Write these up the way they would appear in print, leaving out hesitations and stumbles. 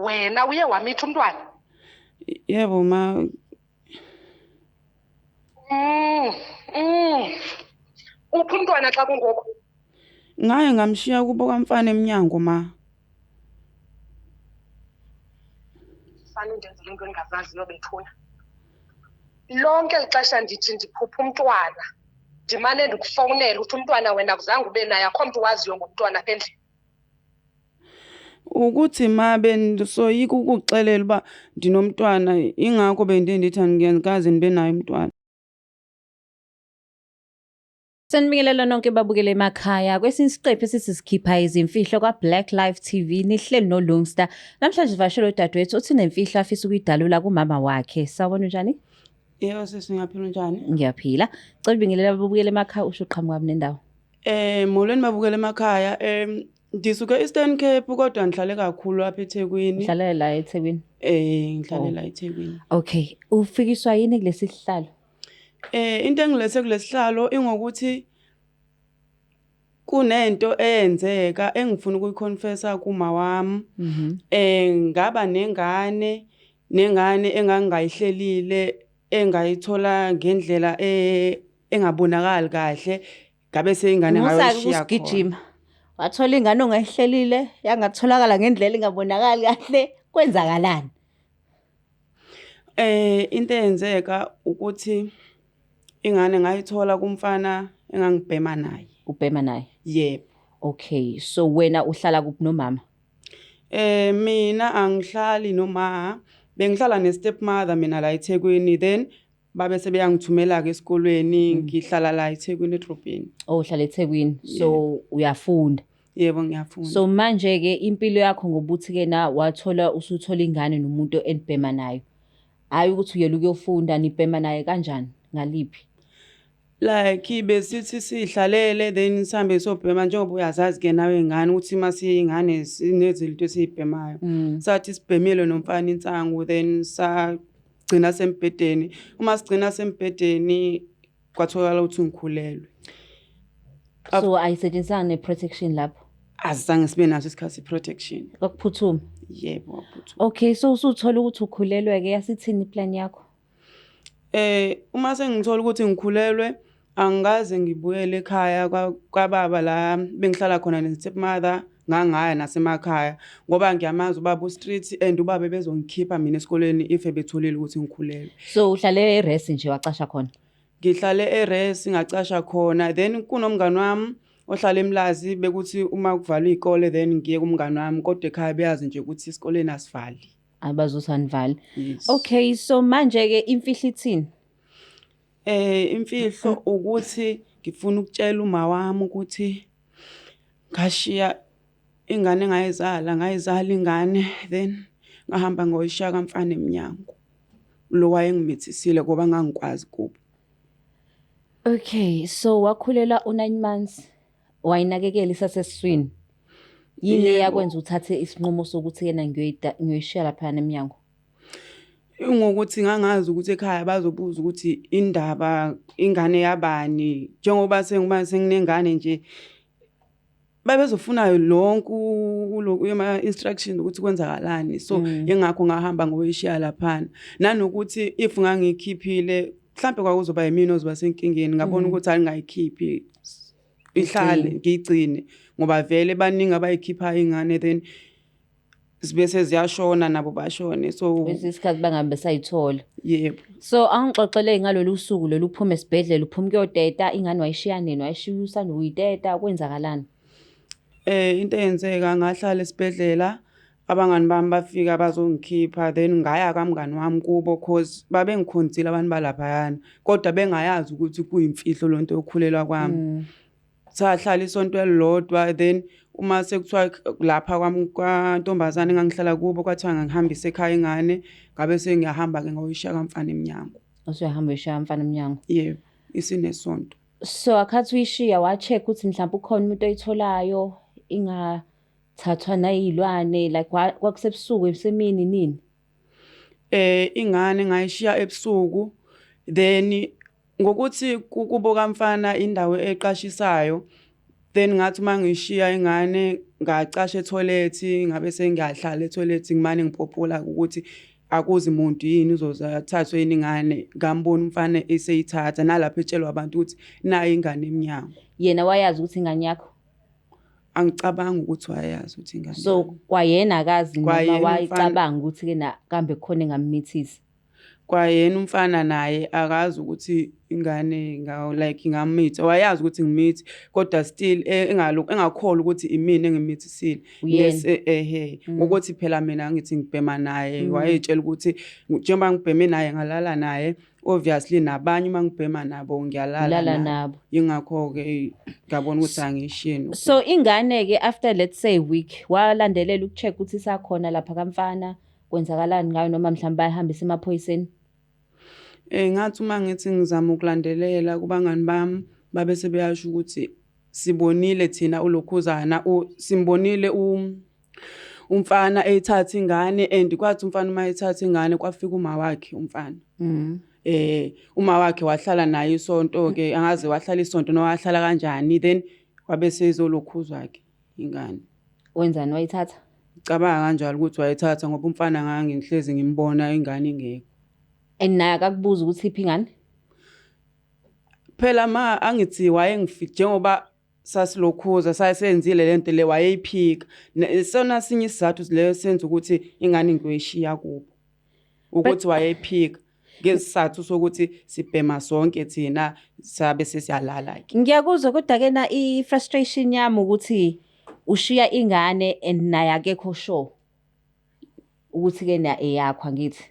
Wena uye wamitha umntwana? Yebo ma. Uphi umntwana xa kungoko? Ngaye ngamshiya kubo kamfana eMnyango ma. Fana undenzele into engazaziyo bethuna. Lonke ixesha ndithi ndiphupha umntwana. Ndimane ndikufowunela uthi umntwana wena akuzange ube naye, akho mntu waziyo ngomntwana apha endlini. Ukuthi ma bendisoyika ukuxelela uba ndinomntwana, ingakho bendithi angikaze ndibe naye umntwana. Sanibingelela nonke babukele emakhaya. Kwesinye isiqephu sikhipha izimfihlo kwaBlack Live TV. Nihleli noLungster. Namhlanje sivashele udadewethu uthi nemfihlo afisa ukuyidalula kumama wakhe. Sawubona njani? Yebo sisi, ngiyaphila njani? Ngiyaphila. Cela ubingelela babukele emakhaya usho uqhamuka kwami nendawo. Molweni babukele emakhaya. Ndisuke Eastern Cape kodwa ngihlale kakhulu lapha eThekwini. Ngihlale la eThekwini. Ngihlale la eThekwini. Okay. Ufikiswa yini kulesi sihlalo? Into engilese kulesihlalo ingokuthi kunento eyenzeka engifuna ukuyiconfessa kuma wami. Ngaba nengane engangayihlelile engayithola ngendlela engabonakali kahle, ngabe seyingane ngayoshiya khona. Wathola ingane ongayihlelile yangatholakala ngendlela engabonakali kahle, kwenzakalani? Into eyenzeka ukuthi ingane ngayithola kumfana engangibhema naye. Ubhema naye? Yebo. Okay, so wena uhlala kuphi nomama? Mina angihlali noma, bengihlala ne-stepmother mina la eThekwini, then babe sebeyangithumela ke esikolweni, ngihlala la eThekwini eDrobheni. Oh, uhlala eThekwini. So uyafunda? Yebo ngiyafunda. So manje ke impilo yakho ngobuthi ke na wathola usuthola ingane nomuntu enibhema nayo. Hayi ukuthi uyela ukuyofunda nibhema naye kanjani? Ngaliphi? Like besithi sihlalele then sihambe sobhema njengoba uyazazi ke nawe ingane ukuthi masiyingane sinezinto esizibhemayo. Sathi sibhemile nomfana insangu then sagcina sembedeni. Uma sigcina sembedeni kwatholakala ukuthi ngikhulelwe. So ayisetshenzisanga ne-protection lapho? Azange sibe naso isikhathi protection. Kwakuphuthuma? Yebo, kwakuphuthuma. Okay, so usuthola ukuthi ukhulelwe ke, yasithini plan yakho? Uma sengithola ukuthi ngikhulelwe, angikaze ngibuyele ekhaya kwababa la bengihlala khona ne-stepmother, ngangaya nasemakhaya ngoba ngiyamazi ubaba uStreet and ubaba bezongikhipha mina esikoleni if betholile ukuthi ngikhulelwe. So uhlale eResi nje wacasha khona? Ngihlale eResi ngacasha khona, then kunomngane wami ohlala eMlazi bekuthi uma kuvalwa izikole then ngiye kumngane wami, kodwa ekhaya beyazi nje ukuthi isikoleni asivali. Abazosanivali. Yes. Okay, so manje ke imfihlo ithini? Imfihlo ukuthi ngifuna ukutshela uma wami ukuthi ngashiya ingane ngayizala ingane, then ngahamba ngoyishiya kamfana eMnyango. Lo wayengimithisile ngoba ngangikwazi kubo. Okay, so wakhulela u9 months, wayinakekela isasesiswini. Yini yakwenza uthathe isinqumo sokuthi yena ngiyoyishiya lapha eMnyango? Ngokuthi ngangazi ukuthi ekhaya bazobuza ukuthi indaba ingane yabani, njengoba senginengane nje babezofuna lonke ama instructions ukuthi kwenzakalani. So engakho ngahamba ngoyishiya lapha, nanokuthi if ngangikhiphile mhlambe kwakuzoba yimina ozoba senkingeni, ngabona ukuthi angingayikhiphi ihlale ngigcine ngoba vele baningi abayikhipha ingane then sibese ziyashona nabo bashone. So isikhathi bangabe sayithola. Yebo. So angixoxele ngalolu suku lolu uphuma esibhedlela uphuma kuyoteta, ingane wayishiya nini? Wayishiya usanda uyiteta, kwenzakalani? Into eyenzeka ngahlala esibhedlela, abangani bami bafika bazongikhipha then ngaya kamngani wami kubo cause babengikhonzile abantu balaphayana kodwa bengayazi ukuthi kuyimfihlo lonto yokukhulelwa kwami. Sahlala isonto elilodwa then uma sekuthiwa lapha kwami kwantombazane engangihlala kubo kwathiwa ngihambise ekhaya ingane, ngabe sengiyahamba ke ngoyishiya kamfana eMnyango. Usuyahamba uyishiya kamfana eMnyango? Yebo, isinesonto. So akhathi uyishiya wa-check ukuthi mhlawumbe ukhona umuntu oyitholayo ingathathwa nayilwane, like kwakusebusuku esemini nini? Ingane ngayishiya ebusuku, then ngokuthi kubo kamfana indawo eqashisayo Then ngathi mangishiya ingane ngacasha etoilet ngabe sengiyahlala etoilet ngimane ngiphophula ukuthi akuzi umuntu yini uzoza athathwe yini ingane ngambona umfana eseyithatha nalapho etshelwa abantu ukuthi nayi ingane eminyango. Yena wayazi ukuthi ingane yakho? Angicabanga ukuthi wayazi ukuthi ingane. So kwayena akazi noma Kwayena wayicabanga ukuthi ke na kambe khona engamithisa? Kwayena umfana naye akazi ukuthi ingane like ngamithi wayazi ukuthi ngimithi kodwa still engakholwa ukuthi imini engimithisile ukuthi phela mina ngithi ngibhema naye wayetshela ukuthi njengoba ngibheme naye ngalala naye obviously nabanye mangibhema nabo ngiyalala nabo ingakho ke ngabona ukuthi angishini. So ingane ke after let's say a week walandelela ukucheck ukuthi isakhona lapha kamfana kwenzakalani ngayo noma mhlawumbe bayahambisa emaphoyiseni? Ngathi uma ngithi ngizama ukulandelela kubangani bami babe sebeyasho ukuthi sibonile thina ulokhuzana simbonile umfana ethatha ingane and kwathi umfana uma ethatha ingane kwafika uma wakhe umfana. Uma wakhe wahlala naye isonto ke angaze wahlala isonto no wahlala kanjani then wabe sezolokhuzwa wakhe ingane. Wenzani wayithatha? Cabanga kanjalo ukuthi wayithatha ngoba umfana ngangihlezi ngimbona ingane ingekho. Naye akakubuza ukuthi iphi ingane? Phela ma angithi wayengifike njengoba sasilokhuza sayisenzile lento le wayeyiphika sona sinye isizathu leyo senza ukuthi ingane ngiyoyishiya kubo ukuthi wayeyiphika ngesizathu sokuthi sibhema sonke thina sabe sesiyalala ke. Ngiyakuzwa kodwa ke na i-frustration yami ukuthi ushiya ingane and naye akekho sure ukuthi ke na eyakho angithi.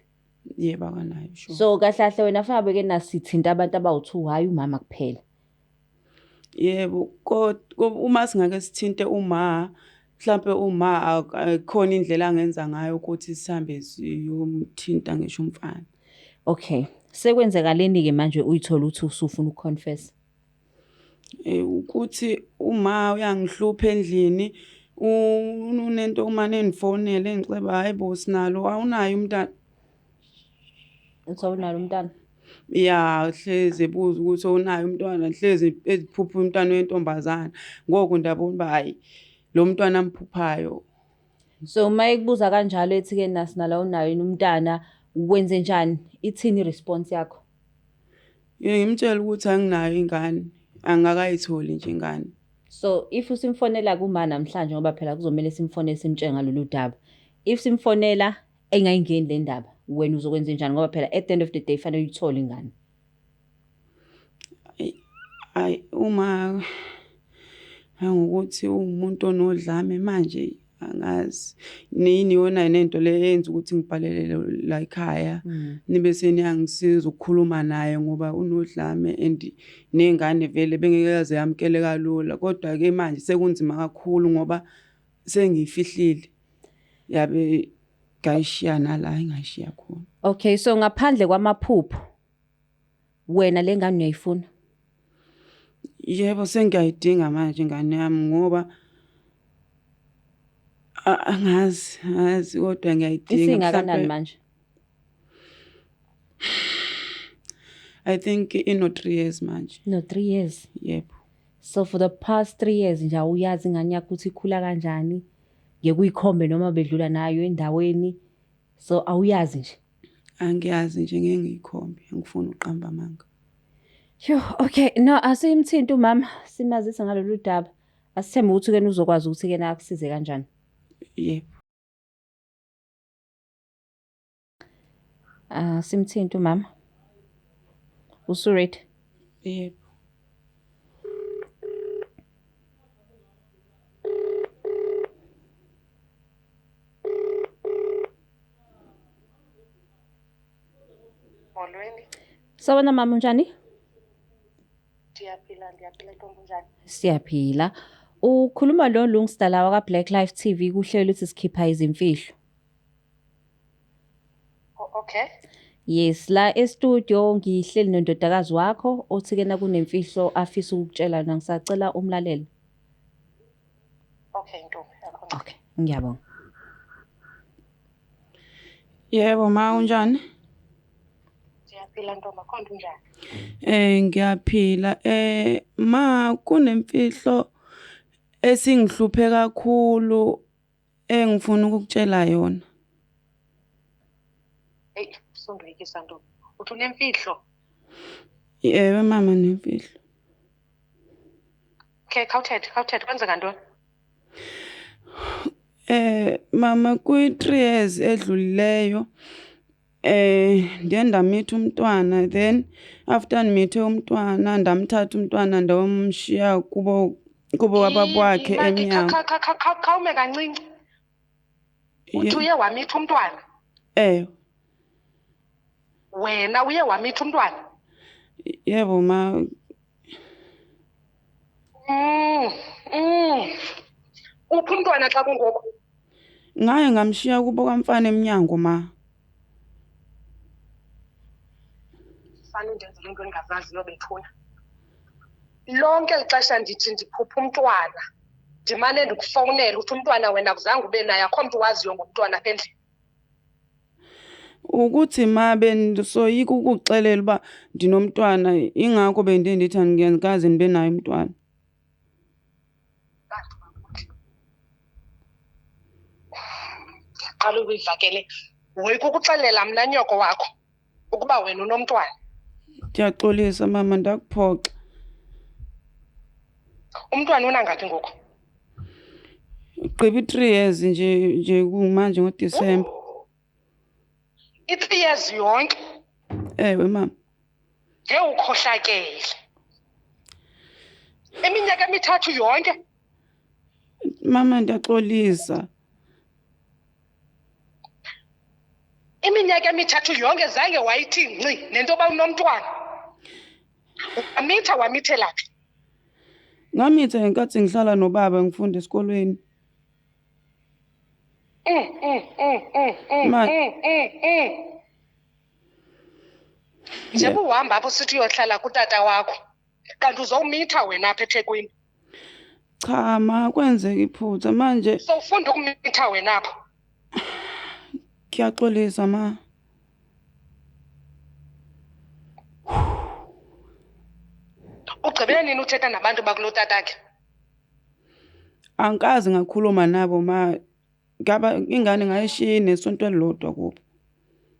Yebo akanayo sure. So kahle wena fanele ke nasithinta abantu abawu2 hayi umama kuphela. Yebo kodwa uma singake sithinte uma mhlambe uma khona indlela angenza ngayo ukuthi sihambe siyomthinta ngisho umfana. Okay, sekwenzekaleni ke manje uyithola ukuthi usufuna ukuconfess? Ukuthi uma uyangihlupha endlini unento uma nenifonele ngiceba hayibo sinalo awunayo umntana. Uthawunalo umntana? Ya hleze ebuza ukuthi unayo umntwana hleze eziphupha umntwana wentombazana ngoko ndabona ba hayi lo mntwana amphuphayo. So uma ekubuza kanjalo ethi ke nasinala unayo umntana wenze njani ithini response yakho? Ngimtshela ukuthi anginayo ingane angakayitholi nje ingane. So if usimfonela kuma namhlanje ngoba phela kuzomela simfonele simtshela ngalolu daba, if simfonela engayingeni le ndaba wena uzokwenza njani ngoba phela at the end of the day fanele uyithole ingane? Ay uma ngokuthi umuntu onodlame manje angazi nini yona nento le yenza ukuthi ngibhalele la ekhaya nibe seniyangisiza ukukhuluma naye ngoba unodlame and nengane vele bengeke yamkele kalula kodwa ke manje sekunzima kakhulu ngoba sengifihlile yabe ngayishiya nala engashiya khona. Okay, so ngaphandle kwamaphupho wena lengane uyayifuna? Yebo sengiyayidinga manje ingane yami ngoba angazi kodwa ngiyayidinga. Isingakanani manje? I think ino 3 years manje. No 3 years. Yebo. So for the past 3 years nje uyazi ingane yakho ukuthi ikhula kanjani? Ngeke uyikhombe noma bedlula nayo endaweni. So awuyazi nje. Angiyazi nje ngeke ngiyikhombe ngifuna uqamba amanga. Okay, no asimthinta umama simazisa ngalolu daba. Asithembe ukuthi ke uzokwazi ukuthi ke na akusize kanjani. Yebo. Simthinta umama. Usuready? Yebo. Molweni. Sawona mama unjani? Ndiyaphila ntombi njani? Siyaphila. Ukhuluma lo Lungstar waka Black Life TV kuhlelo ukuthi sikhipha izimfihlo. Okay. Yes, la e-studio ngihleli nondodakazi wakho othi ke na kunemfihlo afisa ukutshela na ngisacela umlaleli. Okay ntombi yakho. Okay, ngiyabonga. Yebo ma unjani? Ndiyaphila ntombi akhona unjani? Ngiyaphila ma kunemfihlo esingihluphe kakhulu engifuna ukukutshela yona. Hey, sondoyikisa ntombi. Uthi unemfihlo? Yebo mama, nemfihlo. Okay, khawuthethe, kwenzeka ntoni? Mama, kwi-3 years edlulileyo ndiye ndamitha umntwana, then after ndimithe umntwana ndamthatha umntwana ndawumshiya kubo kababa wakhe eMnyango. Khawume kancinci. Uthi uye wamitha umntwana? Wena uye wamitha umntwana? Yebo ma. Uphi umntwana xa kungoko? Ngaye ngamshiya kubo kamfana eMnyango ma. Fana undenzela into engazaziyo bethuna. Lonke ixesha ndithi ndiphupha umntwana ndimane ndikufowunela uthi umntwana wena kuzange ube naye, akho mntu waziyo ngomntwana apha endlini. Ukuthi ma bendisoyika ukuxelela uba ndinomntwana, ingakho bendiye ndithi angikaze ndibe naye umntwana. Ndiyaqala ukuyivakele. Woyika ukuxelela mna nyoko wakho ukuba wena unomntwana. Ndiyaxolisa mama, ndakuphoxa. Umntwana unangaphi ngoku? Ugqiba i-3 years nje kumanje ngoDisemba. I-3 years yonke? Ewe mama. Ukhohlakele. Iminyaka emithathu yonke? Mama, ndiyaxolisa. Iminyaka emithathu yonke zange wayithi ngci nento yoba unomntwana? Wamithela phi? Ngamitha ngenkathi ngihlala nobaba ngifunda esikolweni. Njengoba uhamba apho sithi uyohlala kutata wakho, kanti uzowumitha wena apha eThekwini? Cha ma, kwenzeka iphutha manje. Sowufunda ukumitha wena apho? Ngiyaxolisa ma. Ugqibele nini uthetha nabantu bakulo tatakhe? Angikaze ngakhuluma nabo ma. Ingane ngayishiya nesonto elilodwa kubo.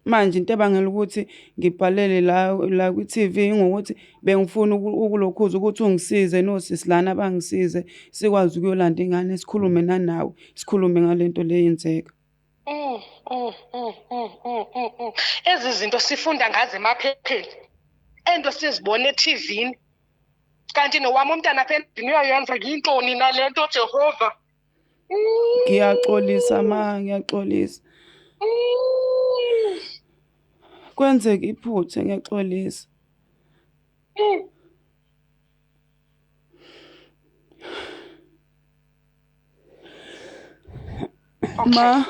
Manje into ebangela ukuthi ngibhalele la kwi-TV ngokuthi bengifuna ukulokhuza ukuthi ungisize nosisi lana bangisize sikwazi ukuyolanda ingane sikhulume nanawe, sikhulume ngalento leyenzeka. Ezi zinto sifunda ngazo emaphepheni, ento sizibona eTV-ni. Kanti nowami umntana apha endlini uyayenza yintoni nalento Jehova? Ngiyaxolisa ma, ngiyaxolisa. Kwenzeka iphutha, ngiyaxolisa. Ma.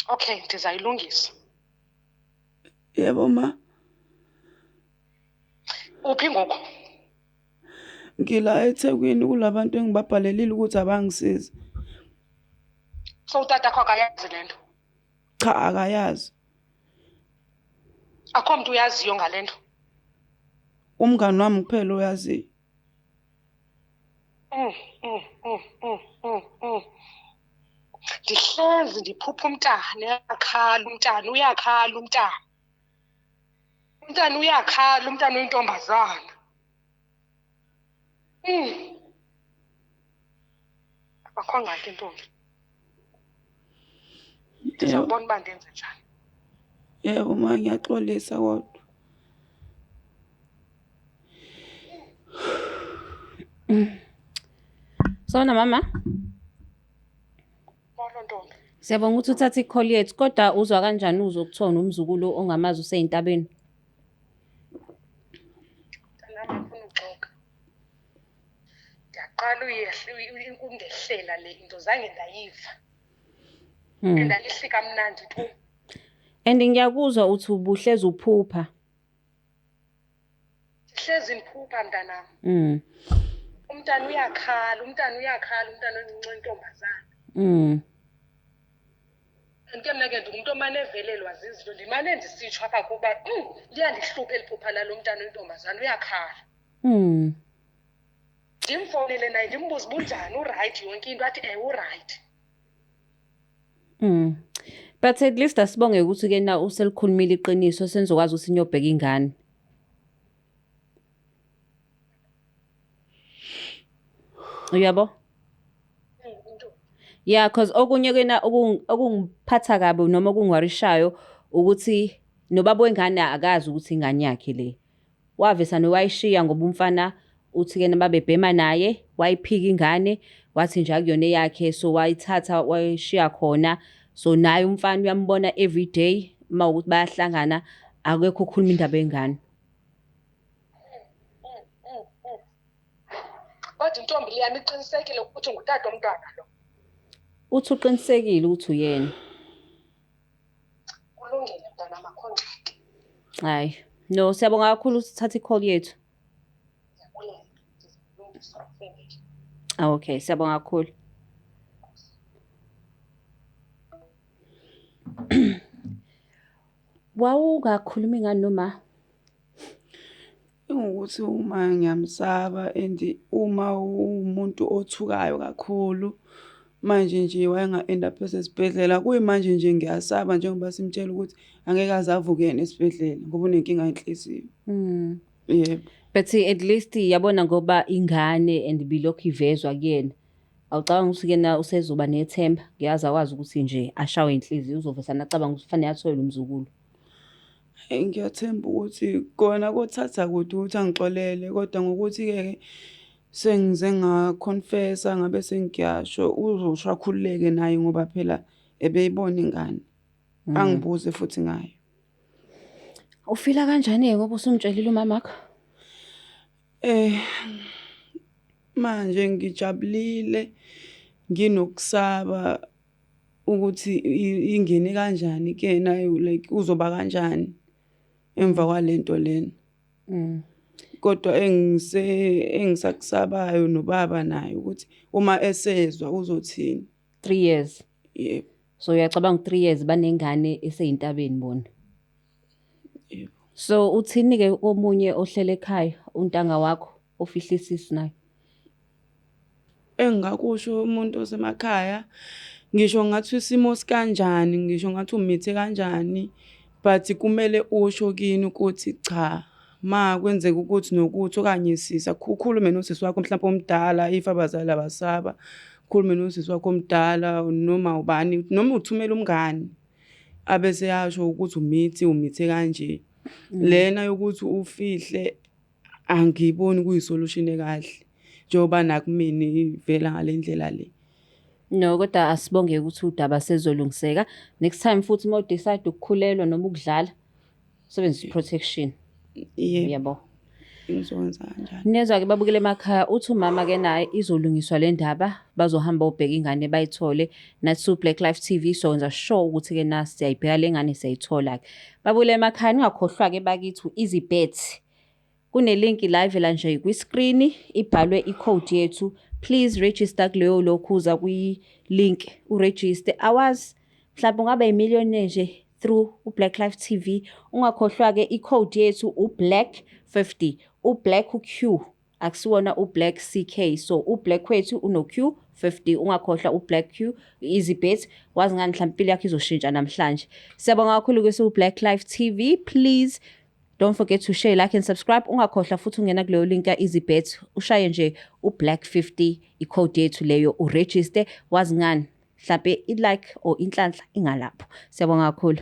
Okay, ndizayilungisa. Yebo ma. Uphi ngoku? Ngila eThekwini kulabantu engibabhalelile ukuthi abangisize. So utata wakho akayazi lento? Cha, akayazi. Akho mntu uyaziyo ngalento? Umngani wami kuphela uyaziyo. Ndihlezi ndiphupha umntana, uyakhala umntana. Umntana uyakhala, umntana oyintombazana. Akho ngxaki ntombi. Ndizawubona uba ndenze njani. Yebo ma, ngiyaxolisa kodwa. Sona mama. Molo ntombi. Siyabonga ukuthi uthathe i-call yethu, kodwa uzwa kanjani uzokuthiwa umzukulu ongamazi useyintabeni? Ndifuna uxoka. Ndiyaqala ungehlela le into, zange ndayiva. Andalihlika mnandi tu. And ngiyakuzwa uthi ubuhlezi uphupha. Ndihlezi ndiphupha mntanam. Umntana uyakhala, umntana oncinci oyintombazana. Ke mna ke ndingumuntu omane evelelwa zizinto, ndimane ndisitsho apha kuba liyandihlupha eli phupha lalo mntana oyintombazana uyakhala. ndimfowunele naye ndimbuze bunjani urayithi yonke into athi urayithi. But at least asibonge ukuthi ke na uselikhulumile iqiniso senizokwazi ukuthi niyobheka ingane. Uyabo? Yeah, because okunye kena okungiphatha kabi noma okungwarishayo ukuthi nobaba wengane akazi ukuthi ingane yakhe le. Wavesa nowayishiya ngoba umfana uthi ke nababebhema naye, wayiphika ingane, wathi nje akuyona yakhe, so wayithatha wayishiya khona. So naye umfana uyambona every day mawukuthi bayahlangana akekho ukhuluma indaba yengane. Kodwa intombi liyami iqinisekile ukuthi ngutata omntwana lo. Uthi uqinisekile ukuthi uyena. Kulungile mntana makhonjeke. Hayi, no siyabonga kakhulu ukuthi uthatha i-call yethu. Okay, siyabonga kakhulu. Wawungakhulumi ngani noma? Ukuthi uma ngiyamsaba and uma umuntu othukayo kakhulu manje nje wayenga-end up esesibhedlela kuyimanje nje ngiyasaba njengoba simtshela ukuthi angeke aze avuke yena esibhedlela ngoba unenkinga yenhliziyo. Yebo. But at least yabona ngoba ingane and bilokhu ivezwa kuyena. Awucabanga ukuthi kena usezoba nethemba ngiyazi akwazi ukuthi nje ashawe inhliziyo uzovesana acabanga ukuthi kufanele athole umzukulu. Ngiyathemba ukuthi kona kothatha kude ukuthi angixolele kodwa ngokuthi-ke sengize ngaconfessa ngabe sengiyasho uzosho akhululeke naye ngoba phela ebeyibona ingane. Angibuze futhi ngayo. Ufila kanjani ngoba usumtshelile umamakho? Manje ngijabulile nginokusaba ukuthi ingene kanjani kena like uzoba kanjani emva kwalento lena. Kodwa engisakusabayo nobaba naye ukuthi uma esezwa uzothini. 3 years. Yebo. So uyacabanga 3 years banengane eseyintabeni bona. Yebo. So uthini ke omunye ohlele ekhaya untanga wakho ofihlisisi naye? Engakusho umuntu osemakhaya ngisho ngathi isimo sikanjani ngisho ngathi umithe kanjani but kumele usho kini ukuthi cha ma kwenzeka ukuthi nokuthi okanye sisa ukhulume nosisi wakho mhlawumbe omdala if abazali abasaba ukhulume nosisi wakho omdala noma ubani noma uthumela umngane abese yasho ukuthi umithe kanje. Lena yokuthi ufihle angiboni kuyisolution ekahle njengoba nakumina ivela ngalendlela le. No kodwa asibonge ukuthi udaba sezolungiseka. Next time futhi uma udecide ukukhulelwa noma ukudlala usebenzise protection. Yebo. Ngizokwenza kanjani? Nezwa ke babukele emakhaya uthi umama ke naye izolungiswa le ndaba bazohamba ubheka ingane bayithole nathi Black Life TV so wenza sure ukuthi ke nasi siyayibheka lengane siyayithola ke. Babukele emakhaya ningakhohlwa ke bakithi EasyBet. Kune link live la nje kwi screen ibhalwe i-code yethu. Please register kuleyo lokhuza kwi link uregister hours mhlawumbe ungabe imillion nje through uBlack Life TV. Ungakhohlwa ke i-code yethu uBlack 50 uBlack uQ akusiwona uBlack CK so uBlack wethu uno Q 50 ungakhohlwa uBlack Q EasyBet wazi ngani mhlawumbe impilo yakho izoshintsha namhlanje. Siyabonga kakhulu ke uBlack Life TV. Please don't forget to share, like and subscribe. Ungakhohlwa futhi ungena kuleyo link ya EasyBet ushaye nje uBlack 50 i-code yethu leyo uregister wazi ngani mhlawumbe i-like or inhlanhla ingalapho. Siyabonga kakhulu.